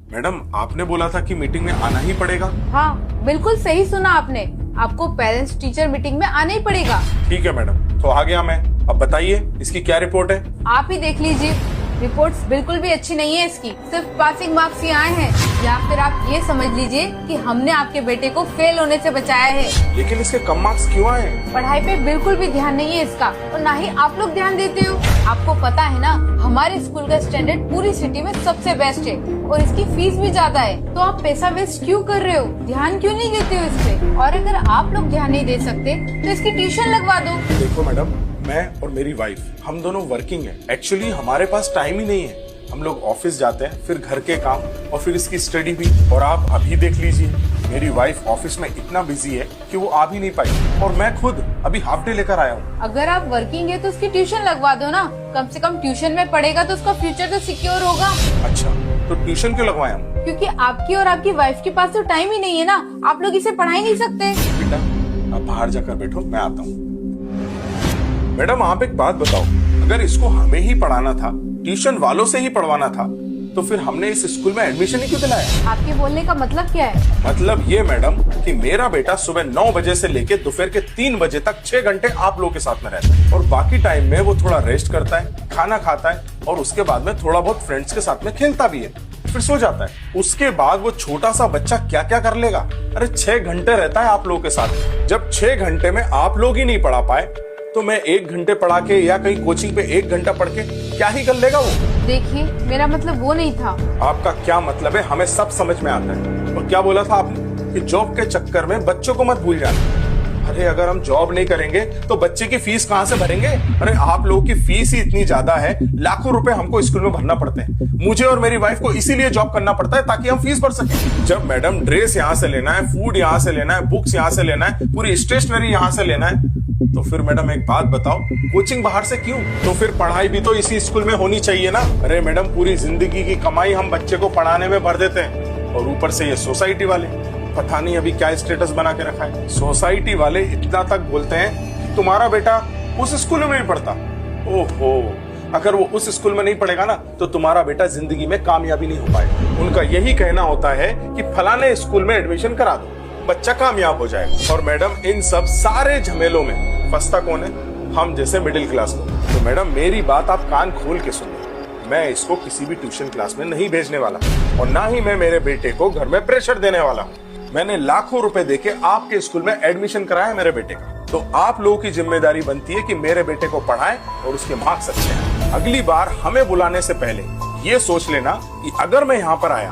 Madam आपने बोला था कि मीटिंग में आना ही पड़ेगा। हाँ, बिल्कुल सही सुना आपने। आपको पेरेंट्स टीचर मीटिंग में आना ही पड़ेगा। ठीक है मैडम, तो आ गया मैं। अब बताइए इसकी क्या रिपोर्ट है? आप ही देख लीजिए। रिपोर्ट्स बिल्कुल भी अच्छी नहीं है इसकी, सिर्फ पासिंग मार्क्स ही आए हैं। या फिर आप ये समझ लीजिए कि हमने आपके बेटे को फेल होने से बचाया है। लेकिन इसके कम मार्क्स क्यों आए? पढ़ाई पे बिल्कुल भी ध्यान नहीं है इसका, और ना ही आप लोग ध्यान देते हो। आपको पता है ना, हमारे स्कूल का स्टैंडर्ड पूरी सिटी में सबसे बेस्ट है, और इसकी फीस भी ज्यादा है। तो आप पैसा वेस्ट क्यों कर रहे हो? ध्यान क्यों नहीं देते हो इस पे? और अगर आप लोग ध्यान नहीं दे सकते तो इसकी ट्यूशन लगवा दो। देखो मैडम, मैं और मेरी वाइफ हम दोनों वर्किंग है। एक्चुअली हमारे पास टाइम ही नहीं है। हम लोग ऑफिस जाते हैं, फिर घर के काम, और फिर इसकी स्टडी भी। और आप अभी देख लीजिए, मेरी वाइफ ऑफिस में इतना बिजी है कि वो आ भी नहीं पाई, और मैं खुद अभी हाफ डे लेकर आया हूँ। अगर आप वर्किंग है तो उसकी ट्यूशन लगवा दो ना। कम से कम ट्यूशन में पढ़ेगा तो उसका फ्यूचर तो सिक्योर होगा। अच्छा, तो ट्यूशन क्यों लगवाया हम? क्योंकि आपकी और आपकी वाइफ के पास तो टाइम ही नहीं है ना। आप लोग इसे पढ़ा ही नहीं सकते। बेटा आप बाहर जाकर बैठो, मैं आता हूँ। मैडम आप एक बात बताओ, अगर इसको हमें ही पढ़ाना था, ट्यूशन वालों से ही पढ़वाना था, तो फिर हमने इस स्कूल में एडमिशन ही क्यों दिलाया? आपके बोलने का मतलब क्या है? मतलब ये मैडम कि मेरा बेटा सुबह 9 बजे से लेके दोपहर के 3 बजे तक 6 घंटे आप लोगों के साथ में रहता है, और बाकी टाइम में वो थोड़ा रेस्ट करता है, खाना खाता है, और उसके बाद में थोड़ा बहुत फ्रेंड्स के साथ में खेलता भी है, फिर सो जाता है। उसके बाद वो छोटा सा बच्चा क्या क्या कर लेगा? अरे 6 घंटे रहता है आप लोगों के साथ। जब 6 घंटे में आप लोग ही नहीं पढ़ा पाए, तो मैं 1 घंटे पढ़ा के या कहीं कोचिंग पे 1 घंटा पढ़ के क्या ही कर लेगा वो? देखिए, मेरा मतलब वो नहीं था। आपका क्या मतलब है हमें सब समझ में आता है। और क्या बोला था आपने कि जॉब के चक्कर में बच्चों को मत भूल जाना। अरे अगर हम जॉब नहीं करेंगे तो बच्चे की फीस कहाँ से भरेंगे? अरे आप लोगों की फीस ही इतनी ज्यादा है, लाखों रुपए हमको स्कूल में भरना पड़ते हैं। मुझे और मेरी वाइफ को इसीलिए जॉब करना पड़ता है ताकि हम फीस भर सकें। जब मैडम ड्रेस यहाँ से लेना है, फूड यहाँ से लेना है, बुक्स यहाँ से लेना है, पूरी स्टेशनरी यहाँ से लेना है, तो फिर मैडम एक बात बताओ, कोचिंग बाहर से क्यों? तो फिर पढ़ाई भी तो इसी स्कूल में होनी चाहिए ना। अरे मैडम पूरी जिंदगी की कमाई हम बच्चे को पढ़ाने में भर देते हैं, और ऊपर से ये सोसाइटी वाले पता नहीं अभी क्या स्टेटस बना के रखा है। सोसाइटी वाले इतना तक बोलते हैं कि तुम्हारा बेटा उस स्कूल में नहीं पढ़ता। ओहो, अगर वो उस स्कूल में नहीं पढ़ेगा ना तो तुम्हारा बेटा जिंदगी में कामयाबी नहीं हो पाएगा। उनका यही कहना होता है कि फलाने स्कूल में एडमिशन करा दो, बच्चा कामयाब हो जाएगा। और मैडम इन सब सारे झमेलों में फंसता कौन है? हम जैसे मिडिल क्लास लोग। तो मैडम मेरी बात आप कान खोल के सुनो, मैं इसको किसी भी ट्यूशन क्लास में नहीं भेजने वाला, और ना ही मैं मेरे बेटे को घर में प्रेशर देने वाला हूँ। मैंने लाखों रुपए देके आपके स्कूल में एडमिशन कराया मेरे बेटे का, तो आप लोगों की जिम्मेदारी बनती है कि मेरे बेटे को पढ़ाएं और उसके मार्क्स अच्छे हैं। अगली बार हमें बुलाने से पहले ये सोच लेना कि अगर मैं यहाँ पर आया